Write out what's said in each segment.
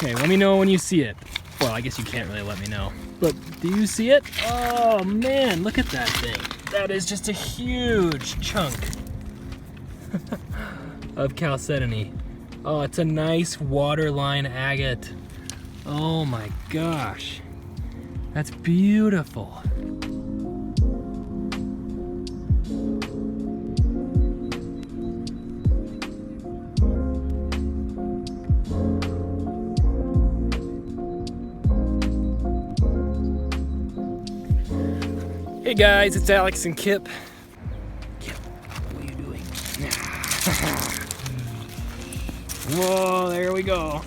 Okay, let me know when you see it. Well, I guess you can't really let me know. But do you see it? Oh man, look at that thing. That is just a huge chunk of chalcedony. Oh, it's a nice waterline agate. Oh my gosh. That's beautiful. Hey guys, it's Alex and Kip. Kip, what are you doing? Whoa, there we go.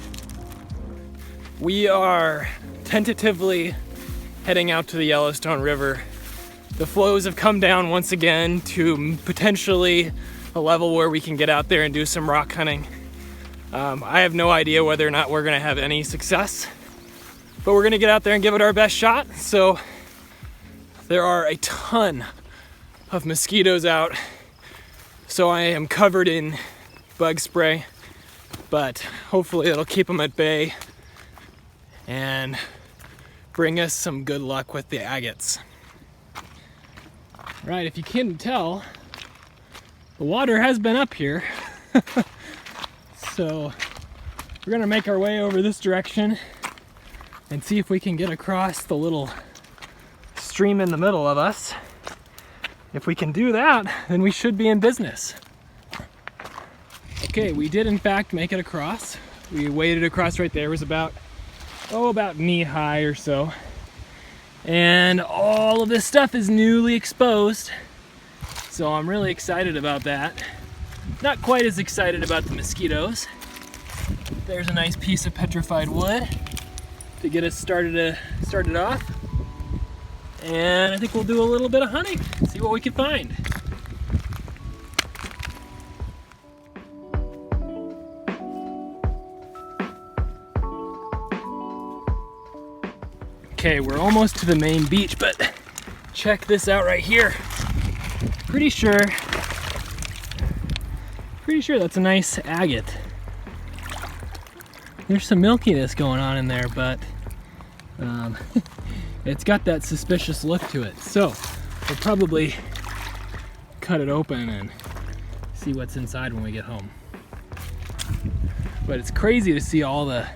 We are tentatively heading out to the Yellowstone River. The flows have come down once again to potentially a level where we can get out there and do some rock hunting. I have no idea whether or not we're gonna have any success, but we're gonna get out there and give it our best shot. So there are a ton of mosquitoes out, so I am covered in bug spray, but hopefully it'll keep them at bay and bring us some good luck with the agates. Right, if you can't tell, the water has been up here. So we're gonna make our way over this direction and see if we can get across the little stream in the middle of us. If we can do that, then we should be in business. Okay, we did in fact make it across. We waded across right there. It was about knee high or so. And all of this stuff is newly exposed. So I'm really excited about that. Not quite as excited about the mosquitoes. There's a nice piece of petrified wood to get us started off. And I think we'll do a little bit of hunting, see what we can find. Okay, we're almost to the main beach, but check this out right here. Pretty sure that's a nice agate. There's some milkiness going on in there, but it's got that suspicious look to it. So we'll probably cut it open and see what's inside when we get home. But it's crazy to see all the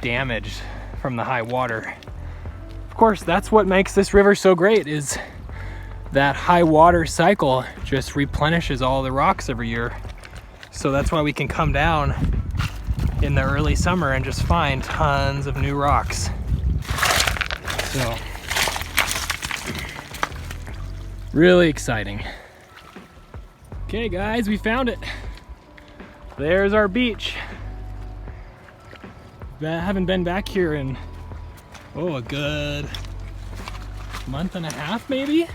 damage from the high water. Of course, that's what makes this river so great, is that high water cycle just replenishes all the rocks every year. So that's why we can come down in the early summer and just find tons of new rocks. So, really exciting. Okay guys, we found it. There's our beach. I haven't been back here in, a good month and a half maybe?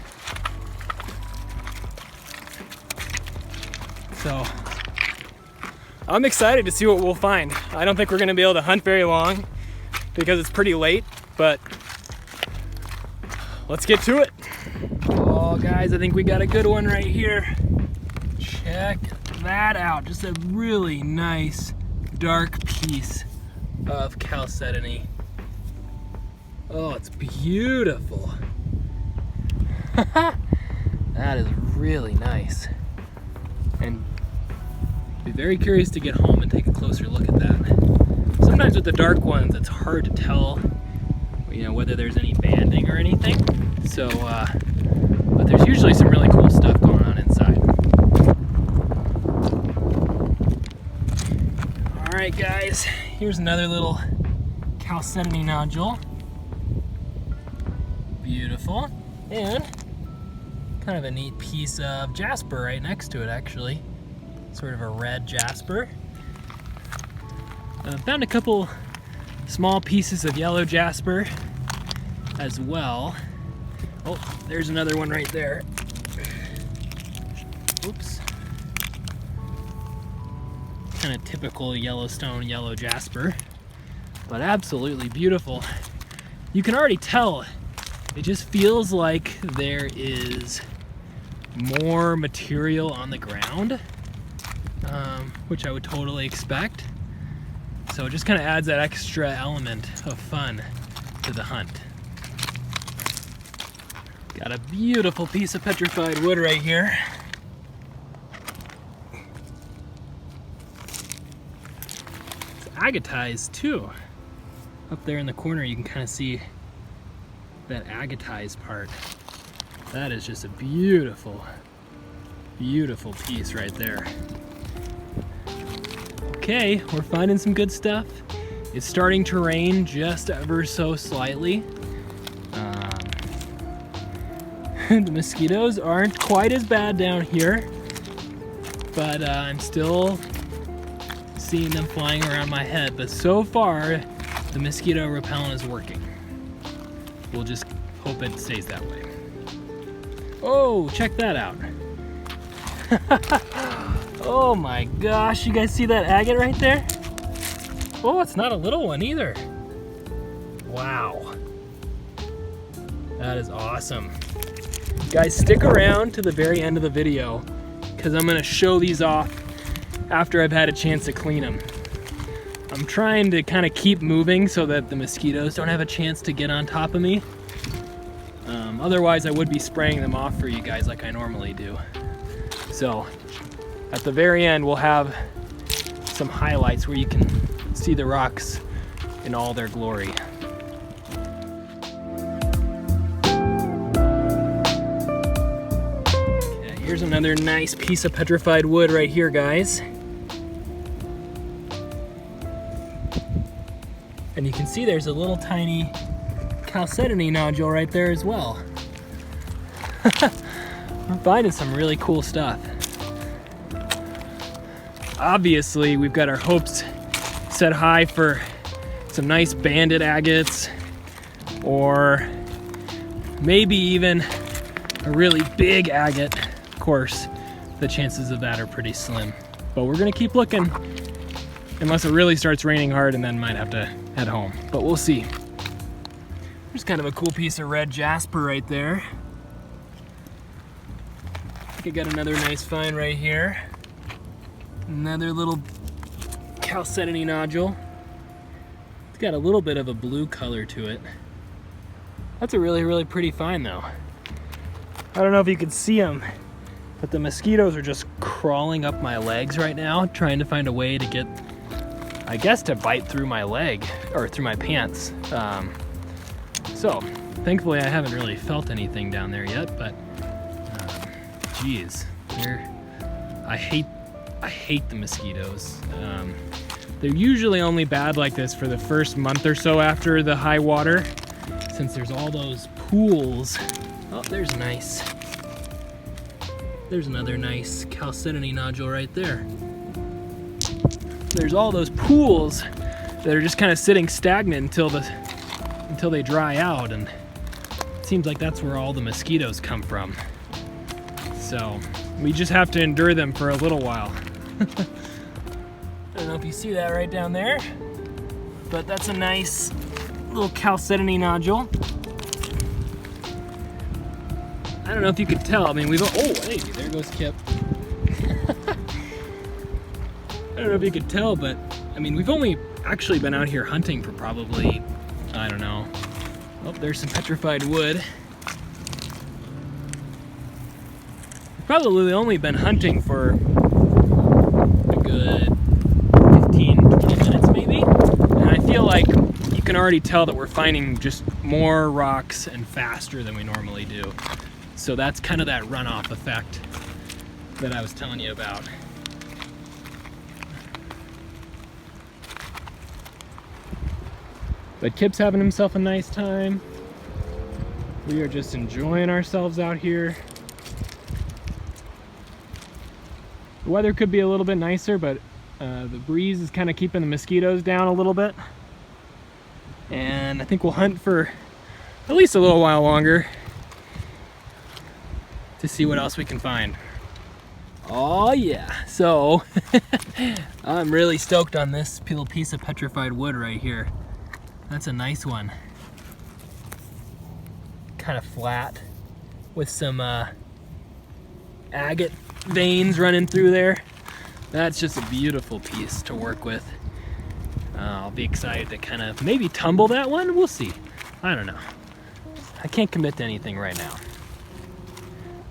So, I'm excited to see what we'll find. I don't think we're gonna be able to hunt very long because it's pretty late, but let's get to it. Oh guys, I think we got a good one right here. Check that out. Just a really nice dark piece of chalcedony. Oh, it's beautiful. That is really nice. And be very curious to get home and take a closer look at that. Sometimes with the dark ones, it's hard to tell, whether there's any banding or anything. So, but there's usually some really cool stuff going on inside. All right, guys, here's another little chalcedony nodule. Beautiful. And kind of a neat piece of jasper right next to it, actually. Sort of a red jasper. Found a couple small pieces of yellow jasper as well. Oh, there's another one right there. Oops. Kind of typical Yellowstone yellow jasper, but absolutely beautiful. You can already tell, it just feels like there is more material on the ground, which I would totally expect. So it just kind of adds that extra element of fun to the hunt. Got a beautiful piece of petrified wood right here. It's agates too. Up there in the corner you can kind of see that agates part. That is just a beautiful, beautiful piece right there. Okay, we're finding some good stuff. It's starting to rain just ever so slightly. The mosquitoes aren't quite as bad down here, but I'm still seeing them flying around my head. But so far, the mosquito repellent is working. We'll just hope it stays that way. Oh, check that out. Oh my gosh, you guys see that agate right there? Oh, it's not a little one either. Wow. That is awesome. Guys, stick around to the very end of the video because I'm gonna show these off after I've had a chance to clean them. I'm trying to kind of keep moving so that the mosquitoes don't have a chance to get on top of me. Otherwise, I would be spraying them off for you guys like I normally do. So, at the very end, we'll have some highlights where you can see the rocks in all their glory. Okay, here's another nice piece of petrified wood right here, guys. And you can see there's a little tiny chalcedony nodule right there as well. We're finding some really cool stuff. Obviously, we've got our hopes set high for some nice banded agates, or maybe even a really big agate. Of course, the chances of that are pretty slim, but we're gonna keep looking unless it really starts raining hard and then might have to head home, but we'll see. There's kind of a cool piece of red jasper right there. I think I got another nice find right here. Another little chalcedony nodule. It's got a little bit of a blue color to it. That's a really, really pretty find though. I don't know if you can see them, but the mosquitoes are just crawling up my legs right now, trying to find a way to get, I guess, to bite through my leg, or through my pants. So, thankfully I haven't really felt anything down there yet, but geez, I hate the mosquitoes. They're usually only bad like this for the first month or so after the high water, since there's all those pools. Oh, there's nice. There's another nice chalcedony nodule right there. There's all those pools that are just kind of sitting stagnant until they dry out, and it seems like that's where all the mosquitoes come from. So we just have to endure them for a little while. I don't know if you see that right down there, but that's a nice little chalcedony nodule. I don't know if you could tell. I mean, oh, hey, there goes Kip. I don't know if you could tell, but I mean, we've only actually been out here hunting for probably, I don't know. Oh, there's some petrified wood. We've probably only been hunting for a good 15, 20 minutes maybe. And I feel like you can already tell that we're finding just more rocks and faster than we normally do. So that's kind of that runoff effect that I was telling you about. But Kip's having himself a nice time. We are just enjoying ourselves out here. The weather could be a little bit nicer, but the breeze is kind of keeping the mosquitoes down a little bit. And I think we'll hunt for at least a little while longer to see what else we can find. Oh yeah, so I'm really stoked on this little piece of petrified wood right here. That's a nice one. Kind of flat with some agate veins running through there. That's just a beautiful piece to work with. I'll be excited to kind of maybe tumble that one. We'll see. I don't know. I can't commit to anything right now.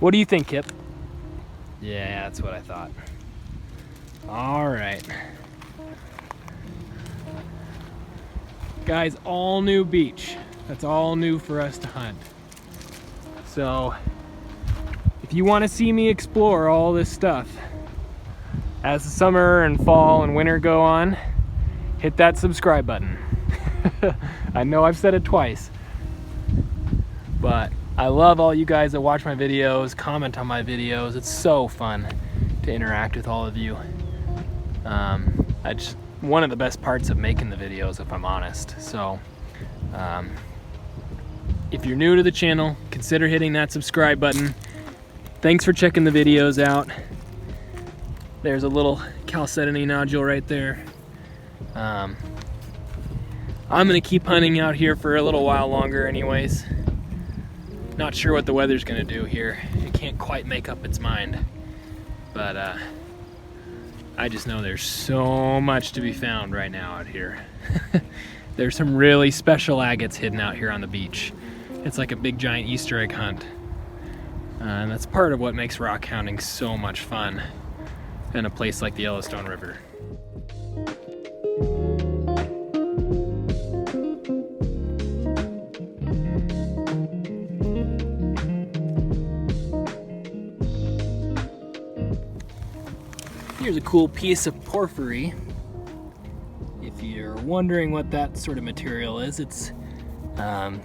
What do you think, Kip? Yeah, that's what I thought. All right. Guys, all new beach. That's all new for us to hunt. So, if you want to see me explore all this stuff, as the summer and fall and winter go on, hit that subscribe button. I know I've said it twice, but I love all you guys that watch my videos, comment on my videos. It's so fun to interact with all of you. One of the best parts of making the videos, if I'm honest. So, if you're new to the channel, consider hitting that subscribe button. Thanks for checking the videos out. There's a little chalcedony nodule right there. I'm gonna keep hunting out here for a little while longer anyways. Not sure what the weather's gonna do here. It can't quite make up its mind. But I just know there's so much to be found right now out here. There's some really special agates hidden out here on the beach. It's like a big giant Easter egg hunt. And that's part of what makes rock hounding so much fun in a place like the Yellowstone River. Here's a cool piece of porphyry. If you're wondering what that sort of material is, it's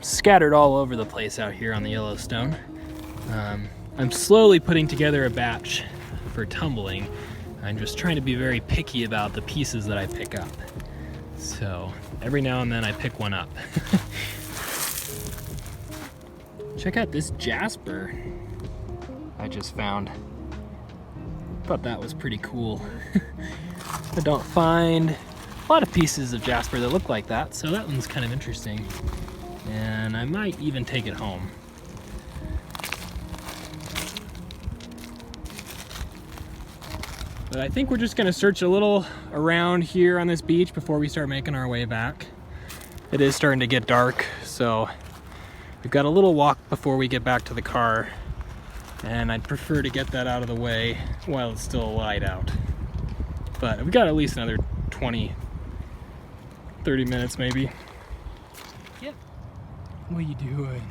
scattered all over the place out here on the Yellowstone. I'm slowly putting together a batch for tumbling. I'm just trying to be very picky about the pieces that I pick up. So every now and then I pick one up. Check out this Jasper I just found. Thought that was pretty cool. I don't find a lot of pieces of Jasper that look like that, so that one's kind of interesting. And I might even take it home. But I think we're just gonna search a little around here on this beach before we start making our way back. It is starting to get dark, so we've got a little walk before we get back to the car. And I'd prefer to get that out of the way while it's still light out. But we've got at least another 20, 30 minutes maybe. Yep. What are you doing?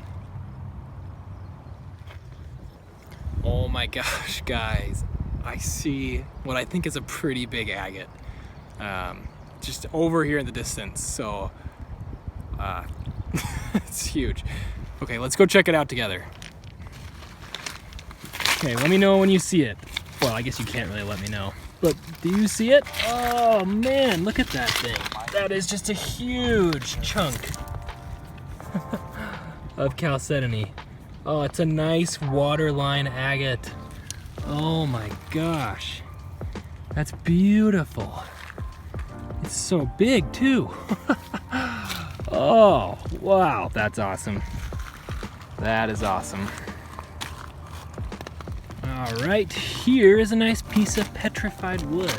Oh my gosh, guys. I see what I think is a pretty big agate. Just over here in the distance, so it's huge. Okay, let's go check it out together. Okay, let me know when you see it. Well, I guess you can't really let me know. But do you see it? Oh man, look at that thing. That is just a huge chunk of chalcedony. Oh, it's a nice waterline agate. Oh my gosh. That's beautiful. It's so big too. Oh, wow, that's awesome. That is awesome. All right, here is a nice piece of petrified wood.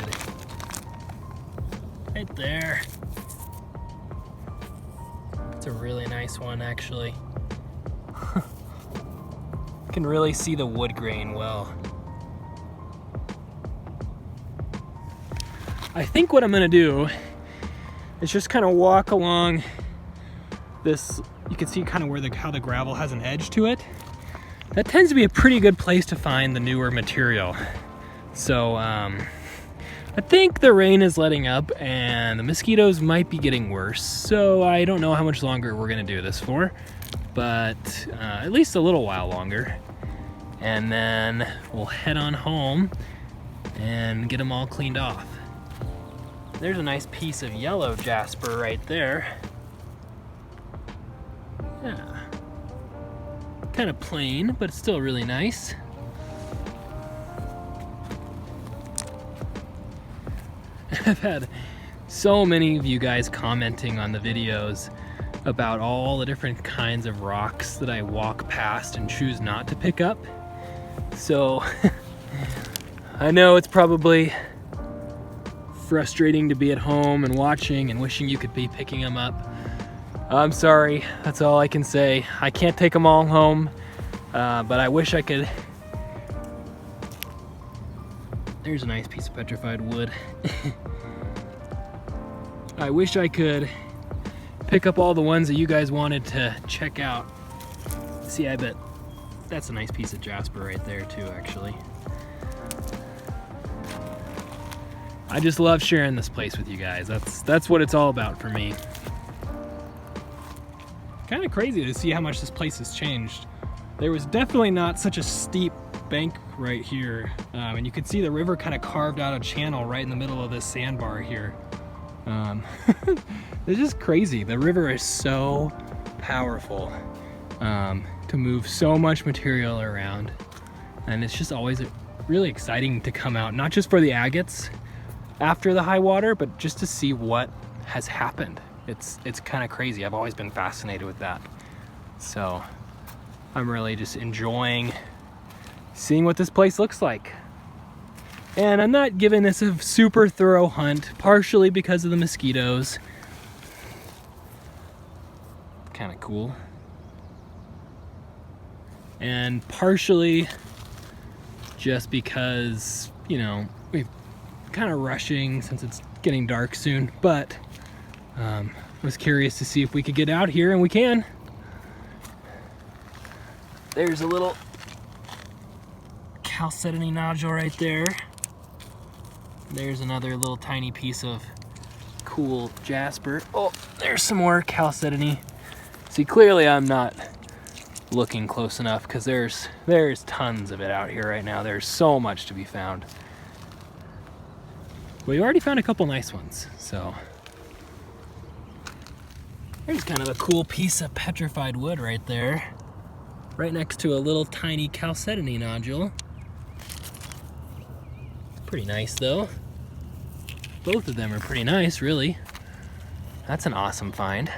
Right there. It's a really nice one, actually. You can really see the wood grain well. I think what I'm gonna do is just kind of walk along this. You can see kind of how the gravel has an edge to it. That tends to be a pretty good place to find the newer material. So I think the rain is letting up and the mosquitoes might be getting worse. So I don't know how much longer we're gonna do this for, but at least a little while longer. And then we'll head on home and get them all cleaned off. There's a nice piece of yellow jasper right there. Yeah. Kind of plain, but it's still really nice. I've had so many of you guys commenting on the videos about all the different kinds of rocks that I walk past and choose not to pick up. So I know it's probably frustrating to be at home and watching and wishing you could be picking them up. I'm sorry, that's all I can say. I can't take them all home, but I wish I could. There's a nice piece of petrified wood. I wish I could pick up all the ones that you guys wanted to check out. See, I bet that's a nice piece of Jasper right there too, actually. I just love sharing this place with you guys. That's what it's all about for me. Kind of crazy to see how much this place has changed. There was definitely not such a steep bank right here, and you can see the river kind of carved out a channel right in the middle of this sandbar here. It's just crazy. The river is so powerful to move so much material around, and it's just always really exciting to come out, not just for the agates after the high water, but just to see what has happened. It's kind of crazy. I've always been fascinated with that. So I'm really just enjoying seeing what this place looks like. And I'm not giving this a super thorough hunt, partially because of the mosquitoes. Kind of cool. And partially just because, you know, we're kind of rushing since it's getting dark soon, but was curious to see if we could get out here, and we can. There's a little chalcedony nodule right there. There's another little tiny piece of cool Jasper. Oh, there's some more chalcedony. See, clearly I'm not looking close enough because there's tons of it out here right now. There's so much to be found. We already found a couple nice ones, so. There's kind of a cool piece of petrified wood right there, right next to a little tiny chalcedony nodule. Pretty nice though. Both of them are pretty nice, really. That's an awesome find.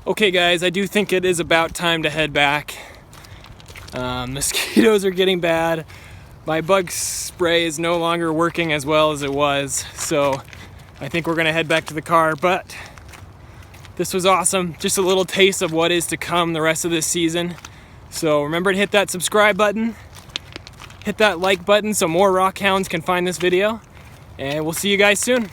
Okay guys, I do think it is about time to head back. Mosquitoes are getting bad. My bug spray is no longer working as well as it was, so I think we're gonna head back to the car, but this was awesome. Just a little taste of what is to come the rest of this season. So remember to hit that subscribe button, hit that like button so more rock hounds can find this video, and we'll see you guys soon.